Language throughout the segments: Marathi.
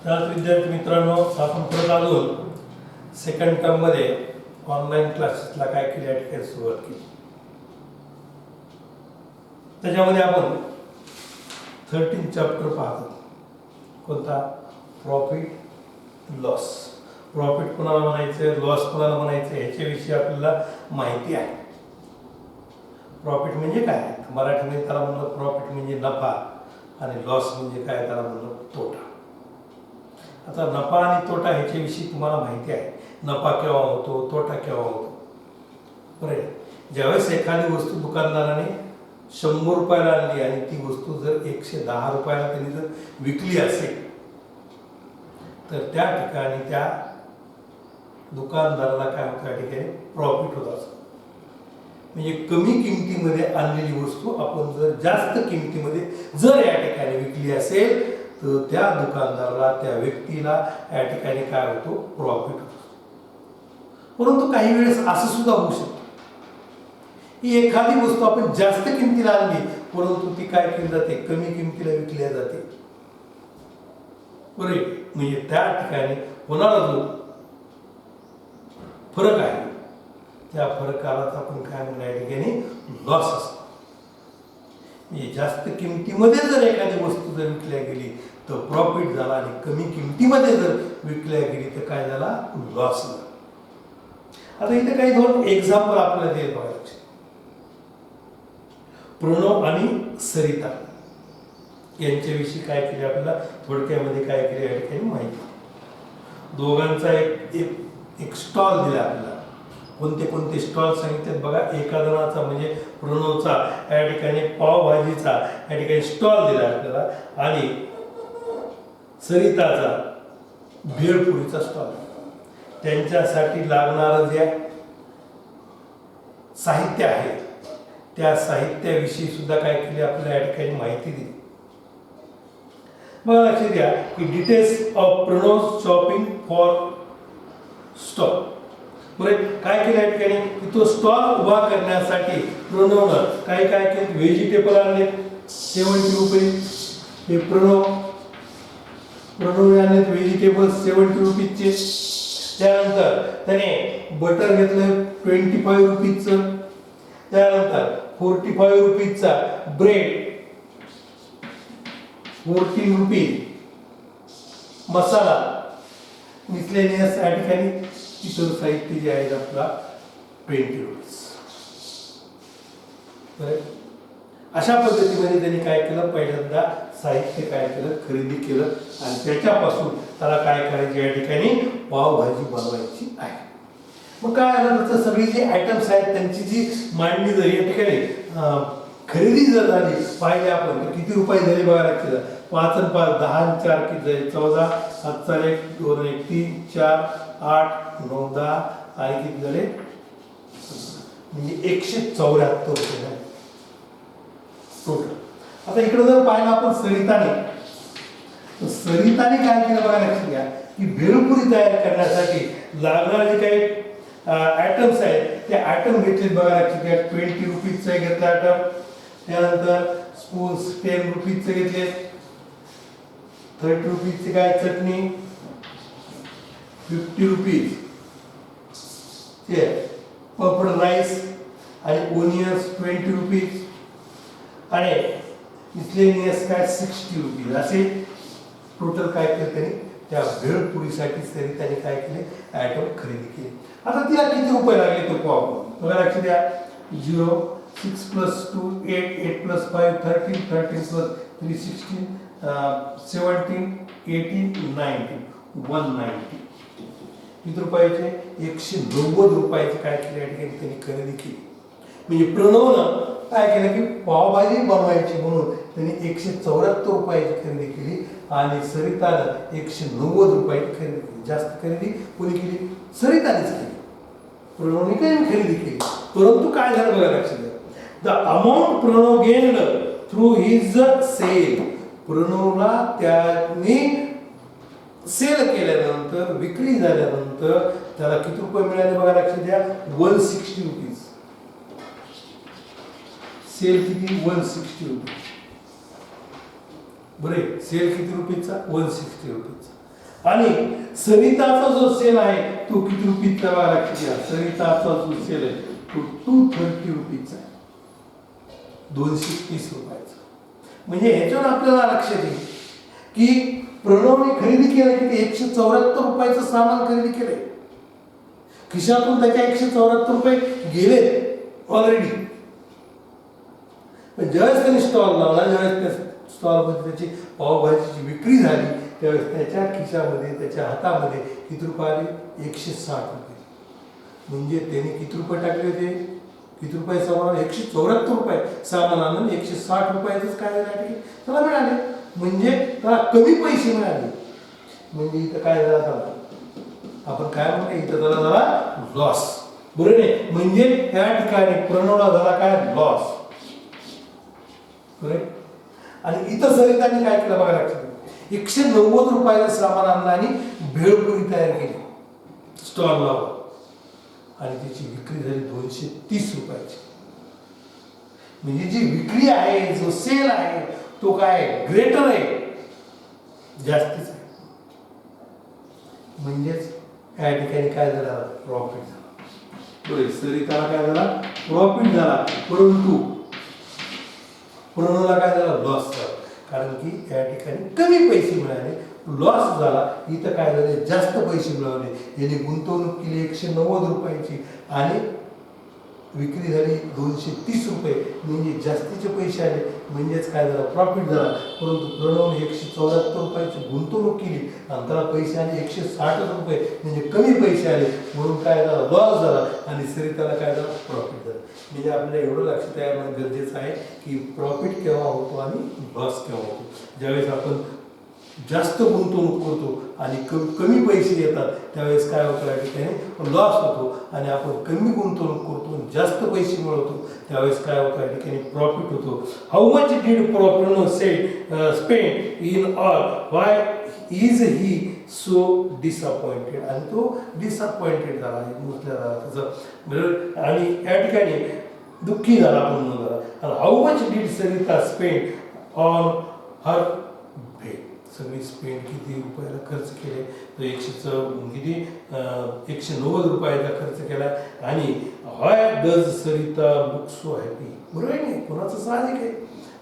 तर विद्यार्थी मित्रांनो, आपण परत आलो सेकंड टर्म मध्ये ऑनलाईन क्लासेसला काय केली या ठिकाणी सुरुवात केली. त्याच्यामध्ये आपण 13 चॅप्टर पाहतो. कोणता? Profit loss. प्रॉफिट कोणाला म्हणायचं, लॉस कोणाला म्हणायचं याच्याविषयी आपल्याला माहिती आहे. प्रॉफिट म्हणजे काय, मराठीमध्ये त्याला म्हणलं प्रॉफिट म्हणजे नफा आणि लॉस म्हणजे काय त्याला म्हणलं तोटा. आता नफा आणि तोटा ह्याच्याविषयी तुम्हाला माहिती आहे. नफा केव्हा होतो, तोटा केव्हा होतो. बरं, ज्यावेळेस एखादी वस्तू दुकानदाराने 100 रुपयाला आणली आणि ती वस्तू जर 110 रुपयाला त्यांनी जर विकली असेल तर त्या ठिकाणी त्या दुकानदाराला काय होतं, त्या ठिकाणी प्रॉफिट होत असतं. म्हणजे कमी किमतीमध्ये आणलेली वस्तू आपण जर जास्त किमतीमध्ये जर या ठिकाणी विकली असेल तर त्या दुकानदाराला, त्या व्यक्तीला या ठिकाणी काय होतो, प्रॉफिट होतो. परंतु काही वेळेस असं सुद्धा होऊ शकतं की एखादी वस्तू आपण जास्त किमतीला आणली परंतु ती काय केली जाते, कमी किमतीला विकली जाते. बरोबर, म्हणजे त्या ठिकाणी होणारा जो फरक आहे त्या फरकालाच आपण काय म्हणणार, या ठिकाणी लॉस असतो. म्हणजे जास्त किमतीमध्ये जर एखादी वस्तू जर विकल्या गेली तर प्रॉफिट झाला आणि कमी किमतीमध्ये जर विकल्या गेली तर काय झाला, लॉस झाला. आता इथे काही दोन एक्झाम्पल आपल्याला देत बघायचे. प्रणव आणि सरिता यांच्याविषयी काय केले आपल्याला थोडक्यामध्ये काय केले या ठिकाणी माहिती. दोघांचा एक स्टॉल दिला आपल्याला. कोणते कोणते स्टॉल सांगितले बघा. एका जणाचा म्हणजे प्रणवचा या ठिकाणी पावभाजीचा या ठिकाणी स्टॉल दिला आपल्याला आणि सरिताचा भेळपुरीचा स्टॉल. त्यांच्यासाठी लागणारं जे साहित्य आहे त्या साहित्याविषयी सुद्धा काय केले आपल्याला या ठिकाणी माहिती दिली. बघा, लक्ष द्या की details of Pranav shopping for stall. बरं, काय केलं या ठिकाणी की तो स्टॉल उभा करण्यासाठी प्रणवनं काय काय केलं, व्हेजिटेबल आणले 70 रुपये. हे प्रणवने आणले व्हेजिटेबल्स 70 रुपीजचे. त्यानंतर त्याने बटर घेतलं 25 रुपीजचं. त्यानंतर 45 रुपीजचा ब्रेड, 14 रुपीज. मसाला मिसलेनियस या ठिकाणी इतर साहित्य जे आहे आपला 20 रुपीज. अशा पद्धतीमध्ये त्यांनी काय केलं, पहिल्यांदा साहित्य काय केलं, खरेदी केलं आणि त्याच्यापासून त्याला काय करायचं, या ठिकाणी पावभाजी बनवायची आहे. मग काय आलं तर सगळी जी आयटम्स आहेत त्यांची जी मांडणी जर या ठिकाणी खरेदी जर झाली पाहिजे आपण तर किती रुपये झाले बघा. लागतील 5 आणि 5 10 आणि 4 किती झाले, 14, 7 4 1 2 1 3 4 8 9 10 आणि किती झाले, म्हणजे 174 रुपये झाले टोटल. आता इकडे जर पाहिलं आपण सरिताने काय केलं बघा. लक्षात घ्या की भेळपुरी तयार करण्यासाठी लागणारे जे काही आयटम्स आहेत ते आयटम घेतले बघा. लक्षात घ्या 20 रुपीजचा घेतला आयटम. त्यानंतर स्पून्स 10 रुपीजचे घेतले. 30 रुपीजची काय चटणी, 50 रुपीज ते पपड राईस आणि ओनियन्स 20 रुपीज आणि मिसलेनियस काय 60 रुपीज. असे टोटल काय केलं त्यांनी त्या भेळपुरीसाठी तरी त्यांनी काय केले, आयटम खरेदी केले. आता तिला किती रुपये लागले तो पाव बघा. लक्ष द्या 0 6 + 2 8 8 + 5 13 13 + 3 16 17 18 19 190. किती रुपयाचे, 190 रुपयाचे काय केले या ठिकाणी त्यांनी खरेदी केली. म्हणजे प्रणवनं काय केलं की पावभाजी बनवायची म्हणून त्यांनी 174 रुपयाची खरेदी केली आणि सरितानं 190 रुपयाची खरेदी केली. जास्त खरेदी कोणी केली, सरितानेच केली. प्रणवने काय खरेदी केली. परंतु काय झालं बघा. लक्षात द्या the amount Pranav gained through his sale. प्रणवला त्याने सेल केल्यानंतर, विक्री झाल्यानंतर त्याला किती रुपये मिळाले बघा. लक्षात द्या 160 रुपीज. सेल किती, 160 रुपीज. बरे, सेल किती रुपीचा, 160 रुपीचा. आणि सरिताचा जो सेल आहे तो किती रुपीचा बघा लक्षात घ्या. सरिताचा जो सेल आहे तो 230 रुपीचा आहे, 230 रुपयाचा. म्हणजे ह्याच्यावर आपल्याला लक्षात येईल की प्रणवने खरेदी केलं की 174 रुपयाचं सामान खरेदी केलंय. खिशातून त्याच्या 174 रुपये गेले ऑलरेडी. पण ज्यावेळेस त्याने स्टॉल लावला, ज्यावेळेस त्या स्टॉलमध्ये त्याची पावभाजीची विक्री झाली, त्यावेळेस त्याच्या खिशामध्ये, त्याच्या हातामध्ये किती रुपये आले? 160 रुपये. म्हणजे त्याने किती रुपये टाकले होते? किती रुपये सामान? 174 रुपये सामान आणून 160 रुपयाचंच काय झालं त्याला मिळाले. म्हणजे त्याला कमी पैसे मिळाले. म्हणजे इथं काय झालं? आपण काय म्हणतो इथं त्याला झाला लॉस. बरोबर आहे. म्हणजे त्या ठिकाणी प्रणवला झाला काय? लॉस. करेक्ट. आणि इथं सरिताने काय केलं बघा लक्षात. 190 रुपयाचं सामान आणलं आणि भेळपुरी तयार केली, स्टॉल लावला आणि त्याची विक्री झाली 230 रुपयाची. म्हणजे जी विक्री आहे, जो सेल आहे तो काय? ग्रेटर आहे, जास्तीच आहे. म्हणजेच या ठिकाणी काय झालं? प्रॉफिट झाला. सरिताला काय झाला? प्रॉफिट झाला. परंतु प्रणवला काय झाला? लॉस झाला. कारण की या ठिकाणी कमी पैसे मिळाले, लॉस झाला. इथं काय झाले? जास्त पैसे मिळवले. याने गुंतवणूक केली 190 रुपयाची आणि विक्री झाली 230 रुपये. म्हणजे जास्तीचे पैसे आले, म्हणजेच काय झालं? प्रॉफिट झाला. परंतु प्रणवने 174 रुपयाची गुंतवणूक केली आणि त्याला पैसे आले 160 रुपये, म्हणजे कमी पैसे आले, म्हणून काय झालं? लॉस झाला. आणि सरिताला काय झालं? प्रॉफिट झालं. म्हणजे आपल्याला एवढं लक्षात यायला गरजेचं आहे की प्रॉफिट केव्हा होतो आणि लॉस केव्हा होतो. ज्यावेळेस आपण जास्त गुंतवणूक करतो आणि कमी पैसे येतात त्यावेळेस काय होतं? या ठिकाणी लॉस होतो. आणि आपण कमी गुंतवणूक करतो आणि जास्त पैसे मिळवतो त्यावेळेस काय होतं? या ठिकाणी प्रॉफिट होतो. How much did Pranav spend in all, why is he so disappointed? आणि तो डिसअपॉइंटेड झाला, त्याचं. आणि या ठिकाणी दुःखी झाला, आपण म्हणून झाला. आणि how much did Sarita spend on her भेट? सगळी स्पेंड किती रुपयाला खर्च केले? तर किती 190 रुपयाचा खर्च केला. आणि why does Sarita look so happy? बरोबर आहे नाही? कोणाचं साहजिक आहे,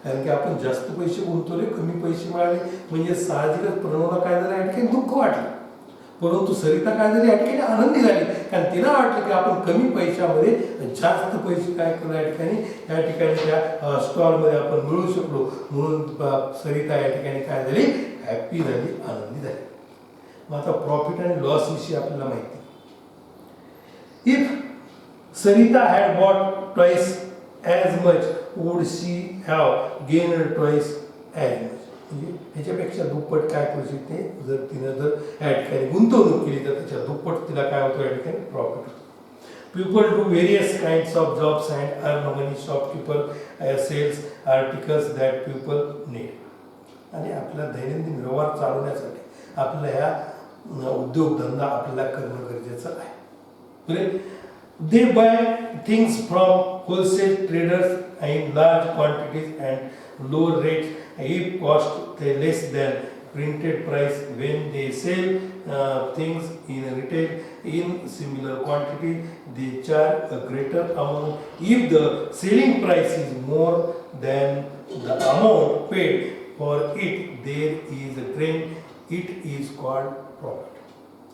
कारण की आपण जास्त पैसे गुंतवले, कमी पैसे मिळाले, म्हणजे साहजिकच प्रणवला काय झालं? या ठिकाणी दुःख वाटलं. परंतु सरिता काय झाली? या ठिकाणी आनंदी झाली, कारण तिला वाटलं की आपण कमी पैशामध्ये जास्त पैसे काय करू या ठिकाणी त्या स्टॉलमध्ये आपण मिळवू शकलो. म्हणून सरिता या ठिकाणी काय झाली? हॅपी झाली, आनंदी झाली. मग आता प्रॉफिट आणि लॉस विषयी आपल्याला माहिती. If Sarita had bought twice as much would she have gain twice as much? म्हणजे ह्याच्यापेक्षा दुप्पट काय करू शकते? जर तिनं या ठिकाणी गुंतवणूक केली तर त्याच्या दुप्पट तिला काय होतं? या ठिकाणी प्रॉफिट होतं. People do various kinds of jobs and earn money. Shopkeeper sells articles that people need. आणि आपला दैनंदिन व्यवहार चालवण्यासाठी आपल्याला ह्या उद्योगधंदा आपल्याला करणं गरजेचं आहे. They buy things from wholesale traders in large quantities and low rates. If cost less than printed price, when they sell things in retail in similar quantity, they charge a greater amount. If the selling price is more than the amount paid for it, there is a trend. It is called profit.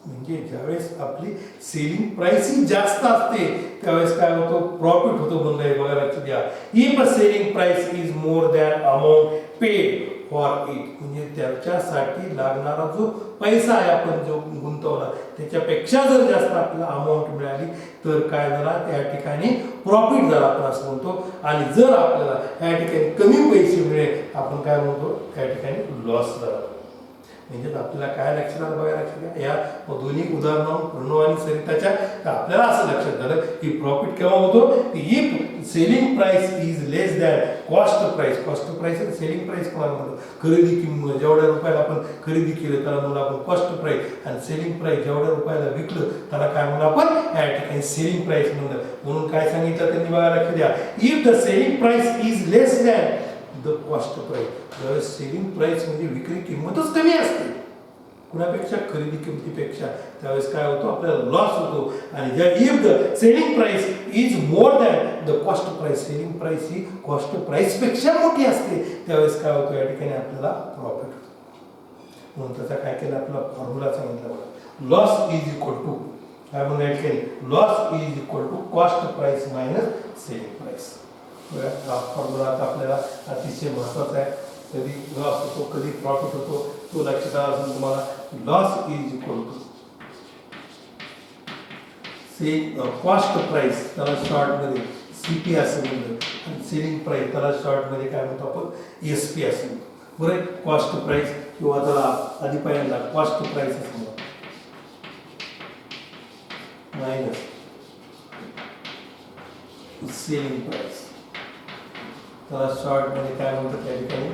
म्हणजे ज्यावेळेस आपली सेलिंग प्राइस ही जास्त असते त्यावेळेस काय होतो? प्रॉफिट होतो. म्हणलंय बघा, लक्षात द्या. If a selling price is more than amount paid for it, म्हणजे त्याच्यासाठी लागणारा जो पैसा आहे आपण जो गुंतवला त्याच्यापेक्षा जर जास्त आपल्याला अमाऊंट मिळाली तर काय झाला? त्या ठिकाणी प्रॉफिट झाला आपण असं म्हणतो. आणि जर आपल्याला या ठिकाणी कमी पैसे मिळेल आपण काय म्हणतो? त्या ठिकाणी लॉस झाला. म्हणजे आपल्याला काय लक्षात आलं बघा, लक्षात घ्या. या दोन्ही उदाहरणावरून प्रणव आणि सरिताच्या आपल्याला असं लक्षात झालं की प्रॉफिट केव्हा होतो? If selling price is less than cost price. Cost price आणि सेलिंग प्राइस कोणाला म्हणतो? खरेदी किंमत. जेवढ्या रुपयाला आपण खरेदी केलं त्याला म्हणून आपण कॉस्ट प्राइस, आणि सेलिंग प्राइस जेवढ्या रुपयाला विकलं त्याला काय म्हणून आपण या ठिकाणी सेलिंग प्राइस म्हणलं. म्हणून काय सांगितलं त्यांनी बघा, लक्षात द्या. If the selling price is less than the cost price. ज्यावेळेस सेलिंग प्राइस म्हणजे विक्री किंमतच कमी असते, कुणापेक्षा खरेदी किमतीपेक्षा त्यावेळेस काय होतो आपल्याला लॉस होतो आणि जर if the selling price is more than the cost price selling price he cost price पेक्षा मोठी असते त्यावेळेस काय होतं या ठिकाणी आपल्याला प्रॉफिट होतो म्हणून त्याचा काय केलं आपला फॉर्म्युला सांगितला बघा लॉस इज इक्वल टू काय म्हणून या ठिकाणी loss is equal to cost price minus selling price हा फॉर्म्युला आता आपल्याला अतिशय महत्त्वाचा आहे कधी लॉस होतो कधी प्रॉफिट होतो तो लक्षात आला असेल तुम्हाला loss is equal to cost price त्याला शॉर्ट मध्ये सीपी असं म्हणतो आणि सेलिंग प्राइस त्याला शॉर्ट मध्ये काय म्हणतो आपण एसपी असं म्हणतो बरं कॉस्ट प्राइस किंवा त्याला आधी पहिल्यांदा कॉस्ट प्राइस असं म्हणतो मायनस सेलिंग प्राइस त्याला शॉर्ट मध्ये काय म्हणतात त्या ठिकाणी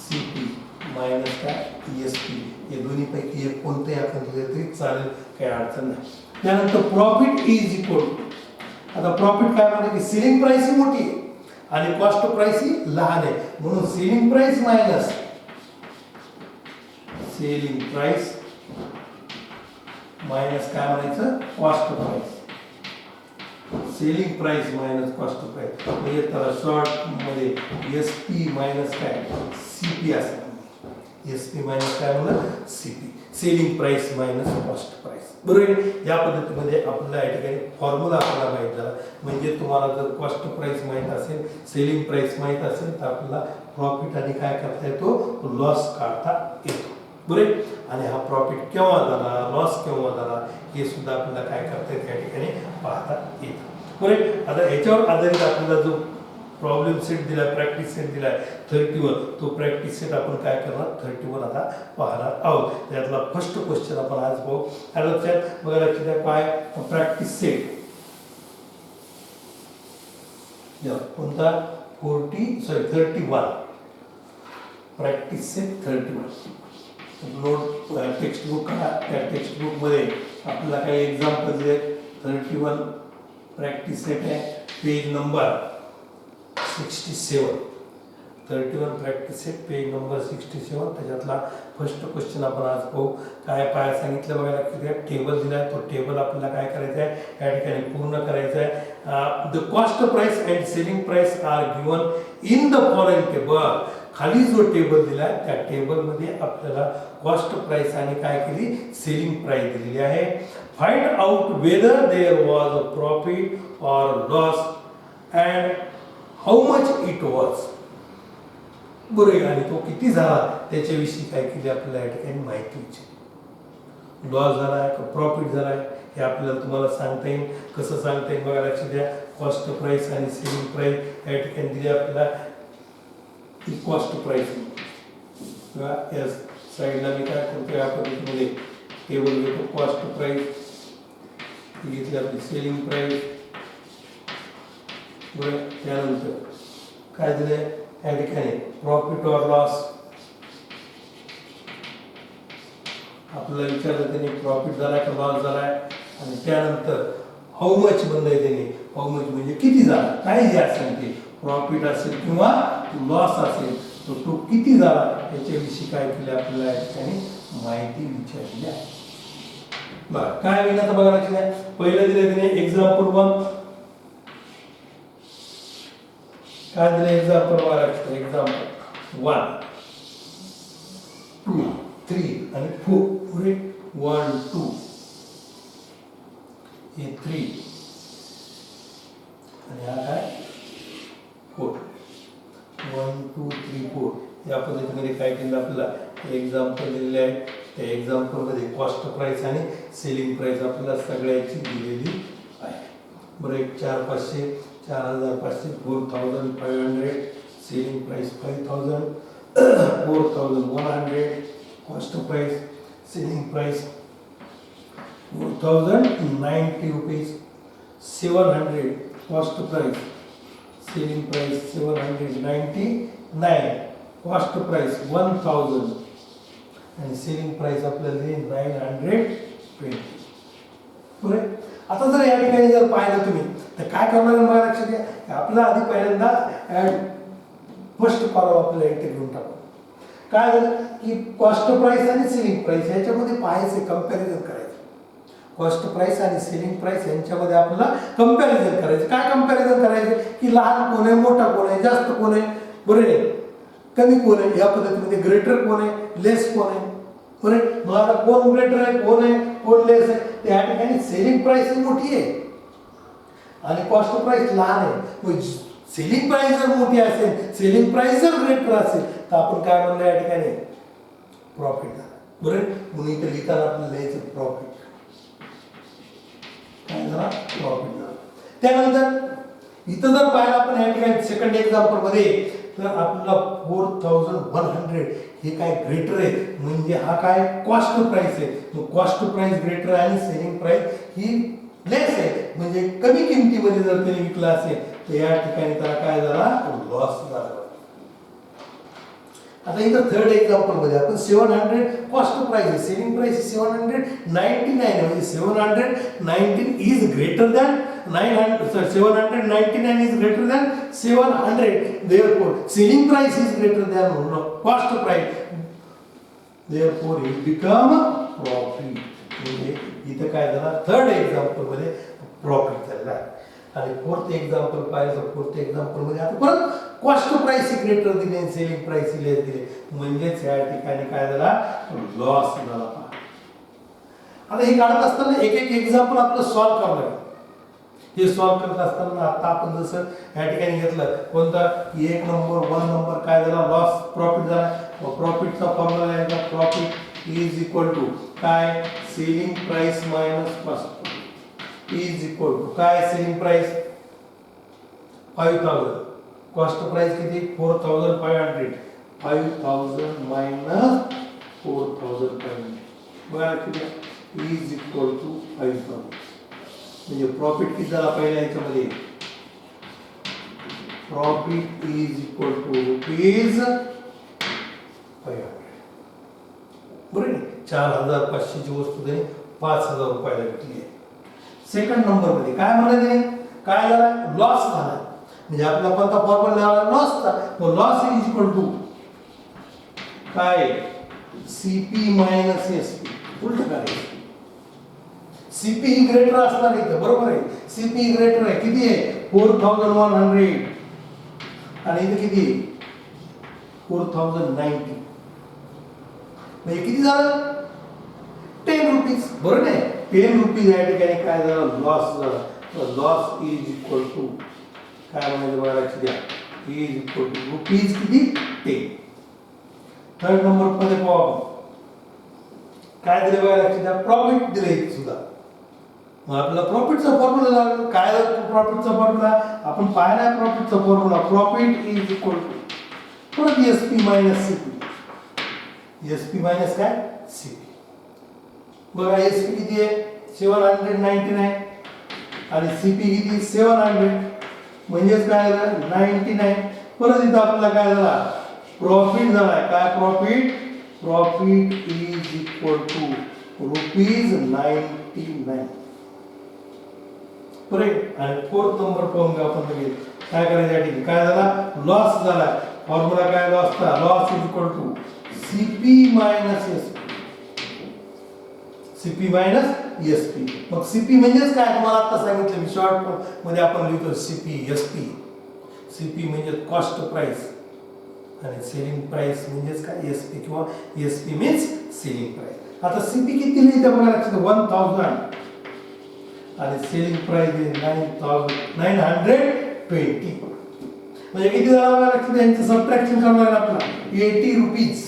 सीपी मायनस काय एसपी हे दोन्ही पैकी एक कोणतेही आपण दिले तरी चालेल काही अडचण नाही त्यानंतर प्रॉफिट इज इक्वल आता प्रॉफिट काय म्हणतात की सेलिंग प्राइस ही मोठी आहे आणि कॉस्ट प्राइस ही लहान आहे म्हणून selling price minus selling price minus काय म्हणायचं cost price selling price minus cost price म्हणजे त्याला शॉर्ट मध्ये एसपी मायनस काय सीपी असं एसपी मायनस काय म्हणलं CP selling price minus cost price बरोबर आहे या पद्धतीमध्ये आपल्याला या ठिकाणी फॉर्म्युला आपल्याला माहीत झाला म्हणजे तुम्हाला जर कॉस्ट प्राइस माहीत असेल सेलिंग प्राइस माहीत असेल तर आपल्याला प्रॉफिट आणि काय करता येतो लॉस काढता येतो बरोबर आणि हा प्रॉफिट केव्हा झाला लॉस केव्हा झाला हे सुद्धा आपल्याला काय करता येतं या ठिकाणी पाहता येतं बरोबर आता याच्यावर आधारित आपल्याला जो प्रॉब्लेम सेट दिला प्रॅक्टिस सेट दिला 31 तो प्रॅक्टिस सेट आपण काय करणार 31 आता पाहणार आहोत त्यातला फर्स्ट क्वेश्चन आपण आज पाहू आणि लक्षात बघा लक्षात द्या काय प्रॅक्टिस सेट या कोणता 31 practice set 31 note text book त्या टेक्स्ट बुक मध्ये आपल्याला काही एक्झाम्पल दिले 31 प्रॅक्टिस सेट आहे page number 67 31 practice set page number 67 त्याच्यातला फर्स्ट क्वेश्चन आपण आज पाहू काय पाय सांगितलं बघायला की टेबल दिलाय तो टेबल आपल्याला काय करायचा आहे या ठिकाणी पूर्ण करायचा आहे the cost price and selling price are given in the following table खाली जो टेबल दिलाय त्या टेबल मध्ये आपल्याला कॉस्ट प्राइस आणि काय केली सेलिंग प्राइस दिलेली आहे find out whether there was a profit or loss and how much it was बरोबर आणि तो किती झाला त्याच्याविषयी काय केली आपल्याला या ठिकाणी माहिती विचारली लॉस झालाय का प्रॉफिट झालाय हे आपल्याला तुम्हाला सांगता येईल कसं सांगता येईल बघा लक्षात द्या कॉस्ट प्राइस आणि सेलिंग प्राइस या ठिकाणी दिली आपल्याला ही कॉस्ट प्राइस किंवा या साईडला मी काय करतो या पद्धतीमध्ये टेबल घेतो कॉस्ट प्राइस घेतली आपली सेलिंग प्राइस बरं त्यानंतर काय दिले या ठिकाणी प्रॉफिट ऑर लॉस आपल्याला विचारलं त्याने प्रॉफिट झालाय का लॉस झालाय आणि त्यानंतर हाऊ मच म्हणलंय त्याने हाऊ मच म्हणजे किती झाला काय जे असेल ते प्रॉफिट असेल किंवा लॉस असेल तर तो किती झाला याच्याविषयी काय केलं आपल्याला या ठिकाणी माहिती विचारली आहे बरं काय होईल आता बघा लक्षात पहिलं दिलं त्याने एक्झाम्पल 1 काय दिलं एक्झाम्पल बघा लक्षात एक्झाम्पल 1 2 3 आणि 4 पुढे 1 2 हे 3 आणि हा काय 4 1 2 3 4 या पद्धतीमध्ये काय केलं आपल्याला एक्झाम्पल दिलेले आहे त्या एक्झाम्पल मध्ये कॉस्ट प्राइस आणि सेलिंग प्राइस आपल्याला सगळ्याची दिलेली आहे बरं 4500 4500 4500 selling price 5000 4100 cost price selling price 4090 rupees 700 cost price selling price 799 cost price 1000 आणि सेलिंग प्राइस आपल्याला 920 बरोबर आता जर या ठिकाणी जर पाहिलं तुम्ही तर काय करणार मला लक्षात घ्या आपल्याला आधी पहिल्यांदा फर्स्ट कॉलम आपल्याला एंटर घेऊन टाकू काय झालं की कॉस्ट प्राइस आणि सेलिंग प्राइस याच्यामध्ये पाहायचं, कंपॅरिझन करायचं. कॉस्ट प्राइस आणि सेलिंग प्राइस यांच्यामध्ये आपल्याला कंपॅरिझन करायचं. काय कंपॅरिझन करायचं की लहान कोण आहे, मोठा कोण आहे, जास्त कोण आहे, बरोबर आहे, कमी कोण आहे, या पद्धतीमध्ये ग्रेटर कोण आहे, लेस कोण आहे, बरोबर आहे. मग आता कोण ग्रेटर आहे, कोण लेस आहे, त्या ठिकाणी सेलिंग प्राइस मोठी आहे आणि कॉस्ट प्राइस लहान आहे. मग सेलिंग प्राइस जर मोठी असेल, सेलिंग प्राइस जर ग्रेटर असेल, तर आपण काय म्हणलं या ठिकाणी प्रॉफिट झाला, बरोबर. म्हणून इथे लिहिताना आपल्याला लिहायचं प्रॉफिट. काय झाला? प्रॉफिट झाला. त्यानंतर इथं जर पाहिलं आपण या ठिकाणी सेकंड एक्झाम्पल मध्ये, तर आपल्याला 4100 हे काय ग्रेटर आहे, म्हणजे हा काय कॉस्ट प्राइस आहे. मग कॉस्ट प्राइस ग्रेटर आणि सेलिंग प्राइस ही लेस आहे, म्हणजे कमी किमतीमध्ये जर त्याने विकला असेल तर या ठिकाणी त्याला काय झाला, लॉस झाला. आता इथं थर्ड एक्झाम्पल मध्ये आपण 700 कॉस्ट प्राइस आहे, सेलिंग प्राइस 799 आहे, म्हणजे 719 is greater than 799 is greater than 700. therefore selling price is greater than cost price, therefore it become profit. म्हणजे इथं काय झालं, थर्ड एक्झाम्पल मध्ये प्रॉफिट झाला. आणि फोर्थ एक्झाम्पल पाहिलं तर फोर्थ एक्झाम्पल मध्ये आता परत कॉस्ट प्राइस ग्रेटर दिले आणि सेलिंग प्राइस लेस दिले, म्हणजेच या ठिकाणी काय झाला, लॉस झाला. आता हे काढत असताना एक एक एक्झाम्पल आपलं सॉल्व्ह करावं लागेल. हे सॉल्व्ह करत असताना आता आपण जसं या ठिकाणी घेतलं कोणता 1 नंबर काय झाला, लॉस प्रॉफिट झाला. प्रॉफिटचा फॉर्म्युला आहे का, प्रॉफिट इज इक्वल टू काय, selling price minus cost is equal to काय, सेलिंग प्राइस 5000, कॉस्ट प्राइस किती 4500, 5000 मायनस 4500 बघा किती इज इक्वल टू 5000. म्हणजे प्रॉफिट किती झाला पहिल्या याच्यामध्ये, profit is equal to rupees 500, बरोबर. 4500 ची वस्तू त्याने 5000 रुपयाला विकली आहे. सेकंड नंबर मध्ये काय म्हणाले, काय झाला, लॉस झाला. म्हणजे आपला कोणता फॉर्म्युला लावला, लॉसचा. तो लॉस इज इक्वल टू काय, सीपी मायनस एसपी. उलट करायचं, सीपी ग्रेटर असणार इथं, बरोबर आहे. सीपी ग्रेटर आहे, किती आहे 4100 आणि इथे किती 4090, म्हणजे किती झालं 10 रुपीज, बरोबर आहे. 10 रुपीज या ठिकाणी काय झालं, लॉस झाला. लॉस इज इक्वल टू काय म्हणायचं बघा, लक्ष द्या, इज इक्वल टू रुपीज किती 10. थर्ड नंबर मध्ये पाहू काय दिले बघा, लक्ष द्या, प्रॉफिट दिले सुद्धा. मग आपला प्रॉफिटचा फॉर्म्युला काय, प्रॉफिटचा फॉर्म्युला आपण पाहिला, प्रॉफिटचा formula profit is equal to परत SP minus CP, SP minus काय सीपी. बघा एसपी किती आहे 799 आणि सीपी किती 700, म्हणजेच काय झालं 99. परत इथं आपल्याला काय झाला, प्रॉफिट झाला. काय profit is equal to rupees 99, बरोबर. आणि फोर्थ नंबर पाहून आपण बघितलं काय करायचं, या ठिकाणी काय झाला, लॉस झाला. फॉर्म्युला काय लॉसचा, loss is equal to CP minus SP, CP minus SP. मग सीपी म्हणजेच काय तुम्हाला आता सांगितलं मी शॉर्ट मध्ये आपण लिहितो सीपी एसपी. सीपी म्हणजे कॉस्ट प्राइस आणि सेलिंग प्राइस म्हणजेच काय एसपी, किंवा एसपी मीन्स सेलिंग प्राइस. आता सीपी किती लिहितं बघा, लक्षात 1000 आणि सेलिंग प्राइस 920, म्हणजे किती झाला बघा, लक्षात यांचं सबट्रॅक्शन करावं लागेल आपल्याला 80 रुपीज,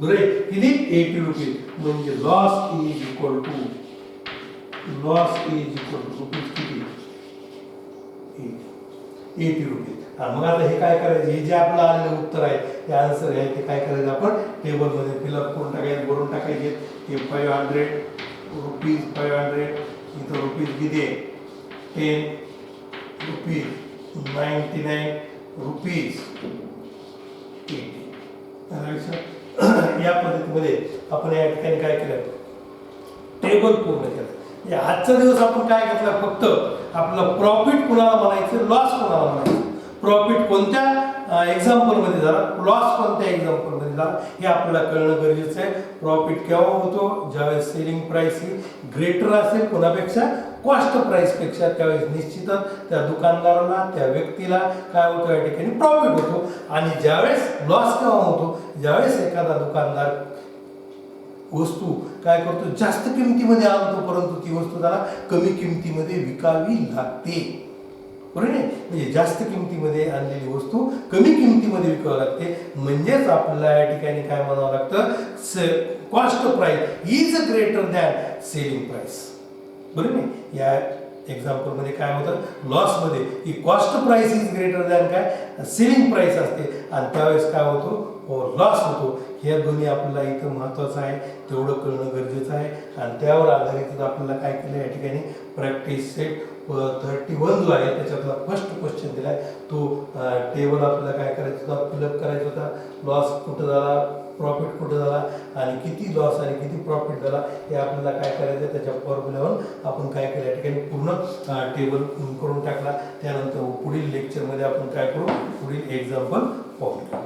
बरोबर. किती 80 रुपीज, म्हणजे loss is equal to rupees किती 80 रुपीज. मग आता हे काय करायचं, हे जे आपलं आलेलं उत्तर आहे ते आन्सर आहे ते काय करायचं, आपण टेबल मध्ये फिलअप करून टाकायचे, भरून टाकायचे. हे 500 रुपीज 500, इथं रुपीज किती आहे 10 रुपीज, 99 रुपीज 80. या पद्धतीमध्ये आपण या ठिकाणी काय केलं, टेबल पूर्ण केलं. आजचा दिवस आपण काय घेतला, फक्त आपलं प्रॉफिट कुणाला म्हणायचं, लॉस कुणाला म्हणायचं. प्रॉफिट कोणत्या एक्झाम्पल मध्ये झाला, लॉस कोणत्या एक्झाम्पल मध्ये झाला हे आपल्याला कळणं गरजेचं आहे. प्रॉफिट केव्हा होतो, ज्यावेळेस सेलिंग प्राइस ही ग्रेटर असेल कोणापेक्षा, कॉस्ट प्राइस पेक्षा, त्यावेळेस निश्चितच त्या दुकानदाराला, त्या व्यक्तीला काय होतं, या ठिकाणी प्रॉफिट होतो. आणि ज्यावेळेस लॉस केव्हा होतो, ज्यावेळेस एखादा दुकानदार वस्तू काय करतो, जास्त किमतीमध्ये आणतो परंतु ती वस्तू त्याला कमी किमतीमध्ये विकावी लागते. बरोबर आहे, म्हणजे जास्त किमतीमध्ये आणलेली वस्तू कमी किमतीमध्ये विकावी लागते. म्हणजेच आपल्याला या ठिकाणी काय म्हणावं लागतं, cost price is greater than selling price. बरोबर आहे, या एक्झाम्पल मध्ये काय होतं, लॉस मध्ये की cost price is greater than काय सेलिंग प्राइस असते आणि त्यावेळेस काय होतो, लॉस होतो. हे दोन्ही आपल्याला इथं महत्त्वाचं आहे, तेवढं कळणं गरजेचं आहे. आणि त्यावर आधारित आपल्याला काय केलं या ठिकाणी, प्रॅक्टिस सेट 31 जो आहे त्याच्यातला फर्स्ट क्वेश्चन दिलाय, तो टेबल आपल्याला काय करायचं होता, फिलअप करायचा होता. लॉस कुठं झाला, प्रॉफिट कुठं झाला आणि किती लॉस आणि किती प्रॉफिट झाला हे आपल्याला काय करायचं, त्याच्या फॉर्म्युल्यावर आपण काय केलं या ठिकाणी पूर्ण टेबल करून टाकला. त्यानंतर पुढील लेक्चरमध्ये आपण काय करू, पुढील एक्झाम्पल पाहू.